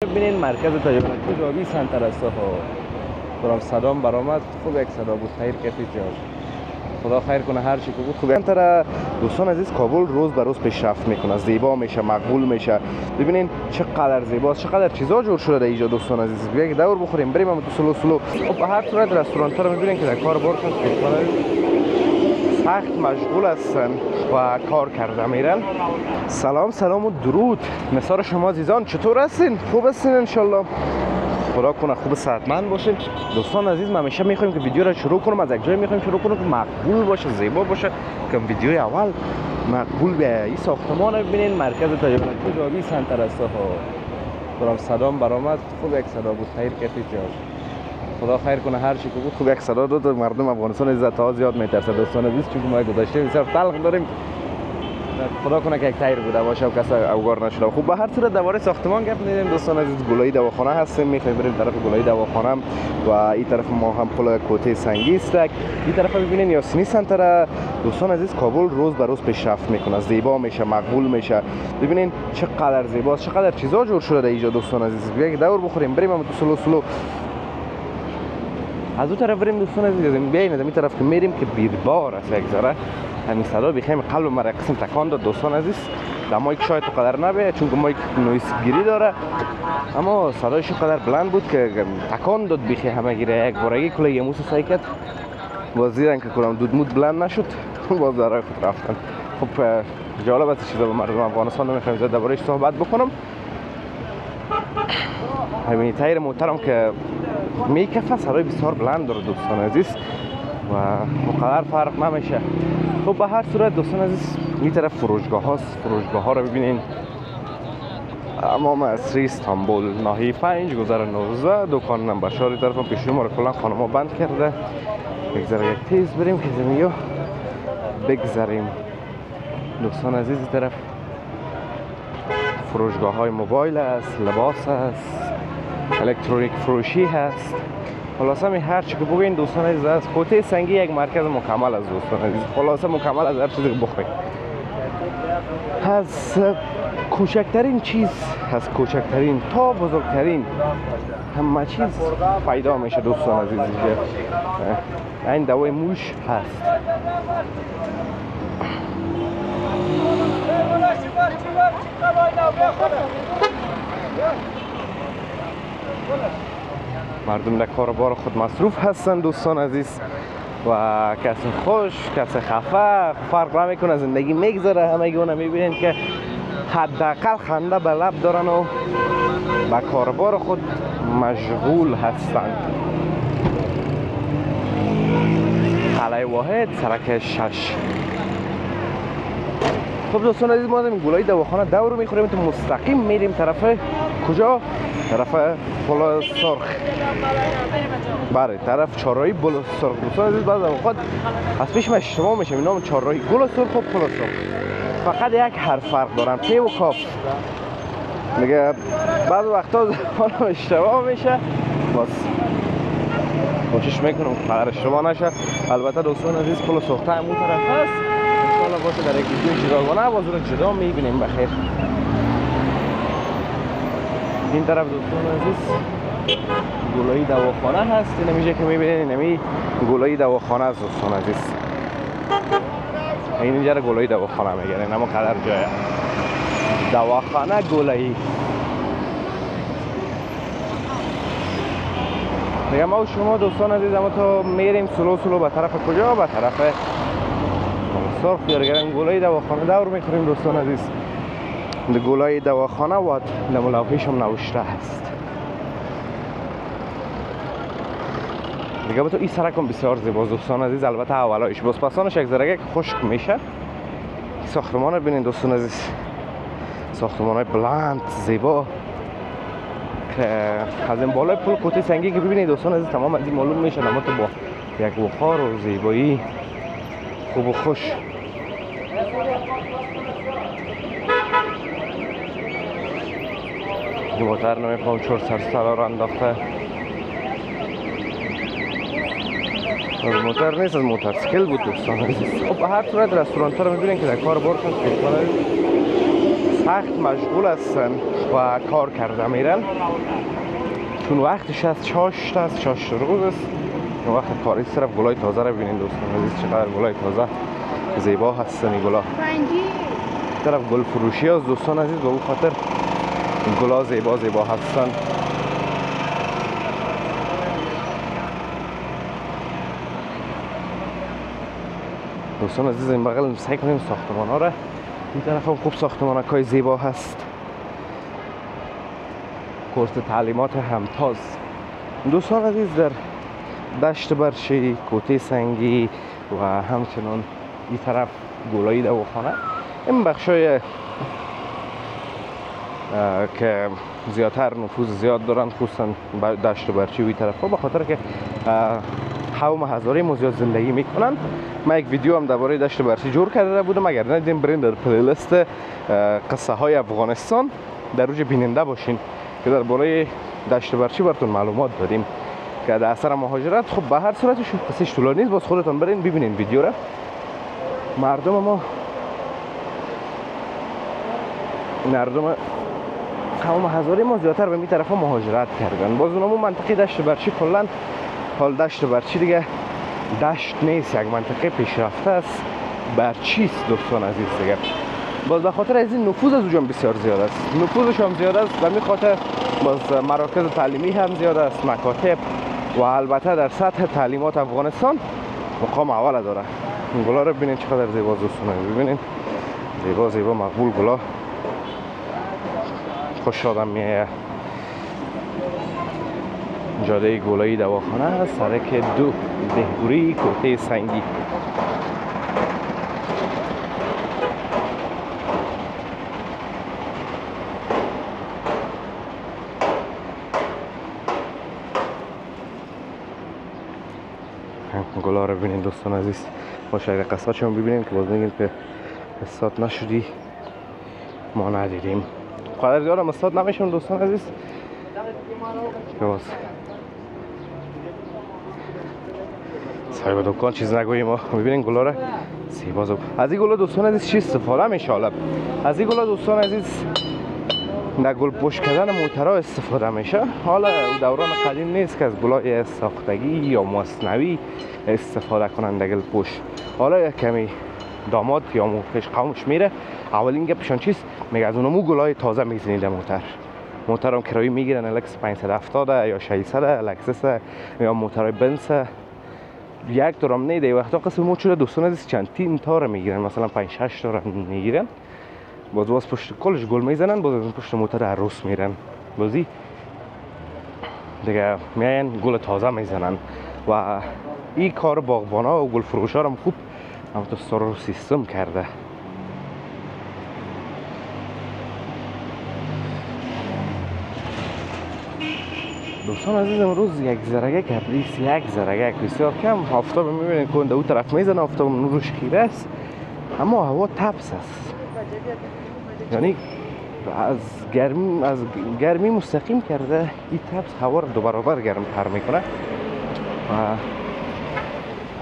ببینین مرکز تجارتی جابی سنترسته ها برام صدام برآمد. خوب یک صدا بود. خیر کسی جان خدا خیر کنه هر چی که بود خوب. سنتر دوستان عزیز کابل روز به روز پیشرفت میکنه، زیبا میشه، مقبول میشه. ببینین چقدر زیباست، چقدر چیزا جور شده در اینجا دوستان عزیز. یک دور بخوریم بریم هم تو سلو. خب به هر صورت رستوران ها رو میبینین که در کار بارشون سخت مشغول هستن و کار کرده میرن. سلام و درود نثار شما عزیزان، چطور هستین؟ خوب هستین انشالله؟ خدا کنه خوب صحتمند باشین. دوستان عزیز ما همیشه میخوایم که ویدیو را شروع کنم از یک جای میخوایم شروع کنم که مقبول باشه، زیبا باشه، که ویدیوی اول مقبول به این ساختمان رو ببینین. مرکز تجارتی جابی سنترسته ها برام صدام برآمد. خوب یک صدا بود. خیر کسی جان خدا خیر کنه هر چی که بود خوب. یک صدا داد. مردم افغانستان عزت ها زیاد میترسه دوستان عزیز، چون ما گذشته بسیار تلخ داریم. خدا کنه که یک تایر بوده باشه و کسی اوگار نشده. خوب به هر صورت درباره ساختمان گپ می‌زنیم دوستان عزیز. گلایی دواخانه هستیم، میخوایم بریم طرف گلایی دواخانه و این طرف ما هم پل کوته سنگی است. این طرف ببینین یاسینی سنتر دوستان عزیز. کابل روز به روز پیشرفت میکنه، زیبا میشه، مقبول میشه. ببینین چقدر زیباست، چقدر چیزا جور شده در اینجا دوستان عزیز. یک دور بخوریم بریم هم تو سلو. از اون طرف بریم دوستان عزیز. بیاین از این طرف که میریم که بیربار است یک ذره. همین صدا بخیم قلب مرا قسم تکان داد دوستان عزیز. در مایک شاید تو قدر نبیه چون که مایک نویس گیری داره، اما صدایش قدر بلند بود که تکان داد بخی همه گیره. یک بارگی کلی یه موس سعی کرد باز دیدن که کلام دودمود بلند نشد باز داره خود رفتن. خب جالب است چیزا به مردم افغانستان نمیخوایم زیاد درباره‌اش صحبت بکنم. همین تایر محترم که میکفه صدای بسیار بلند داره دوستان عزیز و مقدر فرق نمیشه. خب به هر صورت دوستان عزیز این طرف فروشگاه هاست. فروشگاه ها رو ببینین. امام عصری استانبول ناحیه 5 گذر 19 دکان نمبر 4 طرف پیشوی ما رو کلا خانما بند کرده. یک تیز بریم که زمینو بگذاریم دوستان عزیز. این طرف فروشگاه های موبایل است، لباس است، الکترونیک فروشی هست. خلاصه می هر چی که بگین دوستان عزیز از کوته سنگی یک مرکز مکمل از دوستان عزیز. خلاصه مکمل از هر چیزی که بخواید. از کوچکترین چیز، از کوچکترین تا بزرگترین همه چیز پیدا میشه دوستان عزیز. این دوای موش هست. مردم در کار بار خود مصروف هستند دوستان عزیز و کسی خوش کسی خفه فرق نمیکنه، زندگی میگذره. همه گونه میبینین که حداقل خنده به لب دارن و به کار بار خود مشغول هستند. قلعه واحد سرک 6. خب دوستان عزیز ما این گلای دواخانه دور میخوریم تو مستقیم میریم طرف کجا؟ طرف پل سرخ. بله طرف چهارراهی پل سرخ دوستان عزیز. بعضی اوقات از پیش من اشتباه میشه نام چهارراهی گل سرخ و پل سرخ فقط یک حرف فرق دارن، پ و کاف. میگه بعضی وقتا زبانم اشتباه میشه، باز کوشش میکنم فقط اشتباه نشه. البته دوستان عزیز پل سرخ همون طرف هست. انشاءالله باشه در یک ویدیو جداگانه باز رو جدا میبینیم بخیر. این طرف دوستان عزیز گلایی دواخانه هست. این میشه که میبینین اینمی گلایی دواخانه است دوستان عزیز. اینجا رو گلایی دواخانه میگن، اما قدر جای دواخانه گلایی. میگم ما و شما دوستان عزیز اما تو میریم سلو به طرف کجا؟ به طرف سرخ. دیگران گلایی دواخانه دور میخوریم دوستان عزیز. گلای دواخانه و نمولوپیش هم نوشته هست. دیگه با تو این سرک هم بسیار زیباست دوستان عزیز. البته اولایش باز پسانش یک ذره خشک میشه. ساختمان رو ببینید دوستان عزیز. ساختمان های بلند زیبا که از این بالای پل کوته سنگی که ببینید دوستان عزیز تمام از این معلوم میشه اما تو با یک بخار و زیبایی خوب و خوش. موتر نمیفهم چور سرسلا رو انداخته. از موتر نیست، از موتورسیکل بود دوستان عزیز. خب به هر صورت رستوران ها رو میبینین که در کار بارشون سخت مشغول هستن و کار کرده میرن، چون وقتش از چاشت است، چاشت روز است. این وقت کاری طرف گلای تازه رو ببینید دوستان عزیز، چقدر گلای تازه زیبا هستن این گلا. طرف گل فروشی است دوستان عزیز، به اون خاطر گلا زیبا زیبا هستن. دوستان عزیز این بغل سعی کنیم ساختمان ها را، این طرف هم خوب ساختمان های زیبا هست. کورس تعلیمات همتاز دوستان عزیز در دشت برچی، کوته سنگی و همچنان این طرف گلایی دواخانه، این بخشای که زیادتر نفوذ زیاد دارن، خصوصا دشت برچی و این طرف ها، به خاطر که قوم هزاره ما زیاد زندگی میکنن. من یک ویدیو هم درباره دشت برچی جور کرده بودم، اگر ندیدین برین در پلیلیست قصه های افغانستان در روز بیننده باشین که درباره دشت برچی براتون معلومات دادیم که در اثر مهاجرت. خب به هر صورت قصهش طولانی نیست، باز خودتون برین ببینین ویدیو را. مردم قوم هزاره ما زیادتر به این طرف مهاجرت کردن. باز اونم منطقه دشت برچی کلا، حال دشت برچی دیگه دشت نیست، یک منطقه پیشرفته است، برچی است دوستان عزیز دیگه. باز به خاطر از این نفوذ از اونجا بسیار زیاد است، نفوذش هم زیاد است، به این خاطر باز مراکز تعلیمی هم زیاد است، مکاتب، و البته در سطح تعلیمات افغانستان مقام اول داره. این گلا رو ببینید چقدر زیبا دوستان، ببینید زیبا زیبا مقبول گلا، خوش آدم میایه. جاده گلایی دواخانه، سرک 2 دهبوری کوته سنگی. گلا رو ببینید دوستان عزیز. باشه اگر قصات شما ببینیم که باز میگیم که قصات نشدی ما ندیدیم. قدر زیاد هم استاد نمیشون دوستان عزیز که باز صاحب دکان چیز نگوییم. ما ببینین گلا را زیبا زیبا. از این گلا دوستان عزیز چی استفاده میشه؟ حالا از این گلا دوستان عزیز در گل پوش کردن موترها استفاده میشه. حالا دوران قدیم نیست که از گلای ساختگی یا مصنوعی استفاده کنند در گل پوش. حالا کمی داماد یا پیش قومش میره، اولین گپشان چیست؟ میگه از اونمو گلای تازه میزنید موتر هم کرایی میگیرن، لکس 570 یا 600 لکسس یا موترهای بنز یک تا هم نیده. وقتا قسم مو شده دوستان عزیز چند تین تا رو میگیرن، مثلا 5 6 تا رو میگیرن، باز پشت کلش گل میزنن، باز از پشت موتر عروس میرن، بازی دیگه میاین گل تازه میزنن. و این کار باغبانا و گل فروشا هم خوب همونطور سر سیستم کرده. دوستان عزیز امروز یک زرگک ابریس، یک زرگک بسیار کم. آفتاب میبینید که اون طرف میزنه، آفتاب نورش خیره است، اما هوا تپس است، یعنی از گرمی مستقیم کرده. این تپس هوا رو 2 برابر گرم تر میکنه و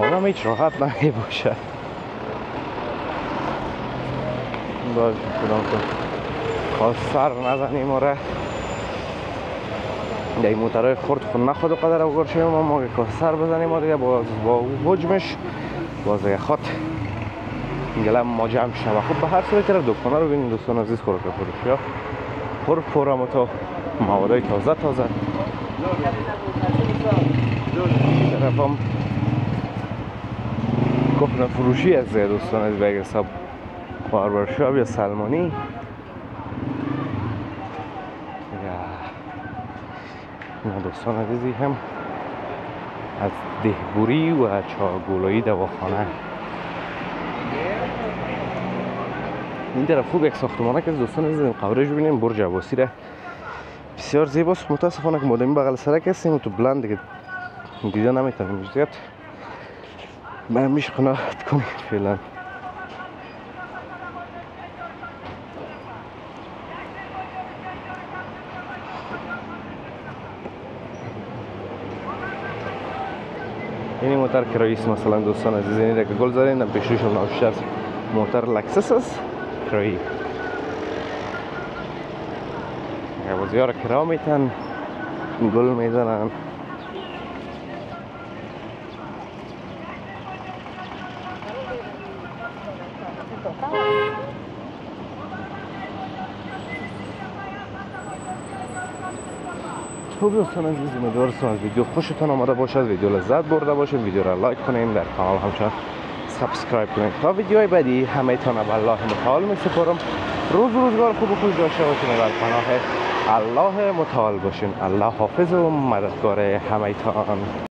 آدم هیچ راحت نمی باشه. باز کدام که خواست سر نزنیم آره در این موترهای خورد خود نخواد و قدر اوگر شویم، ما که سر بزنیم و دیگه باز با حجمش باز دیگه خود گلم ما جمع شد. خب به هر صورت طرف دکانه رو ببینید دوستان عزیز، خوراک فروشی ها پر هم تو موادای تازه طرف هم کهنه فروشی از دوستان عزیز، به حساب باربرشاپ یا سلمانی یا دوستان عزیزی هم از دهبوری و چاگولایی دواخانه. این طرف خوب یک ساختمانه که دوستان عزیز قبرش ببینیم، برج عباسی را بسیار زیباست. متاسفانه که مادامی بغل سرک هستیم تو بلند دیگه دیده نمیتونیم زیاد میشه قناعت کنیم فعلا. این موتر کرایی است مثلا دوستان عزیز، این که گل زدین پیشوش نوشته است موتر لکسس است کرایی. سربازی ها را کرا میتن، گل میزنن. خب دوستان عزیز، امیدوارم از ویدیو خوشتون آمده باشد، ویدیو لذت برده باشید. ویدیو را لایک کنین، در کانال همچنان سابسکرایب کنین. تا ویدیوهای بعدی همه تان به الله متعال می سپارم. روزگار خوب و خوش داشته باشین و در پناه الله متعال باشین. الله حافظ و مددگار همه تان.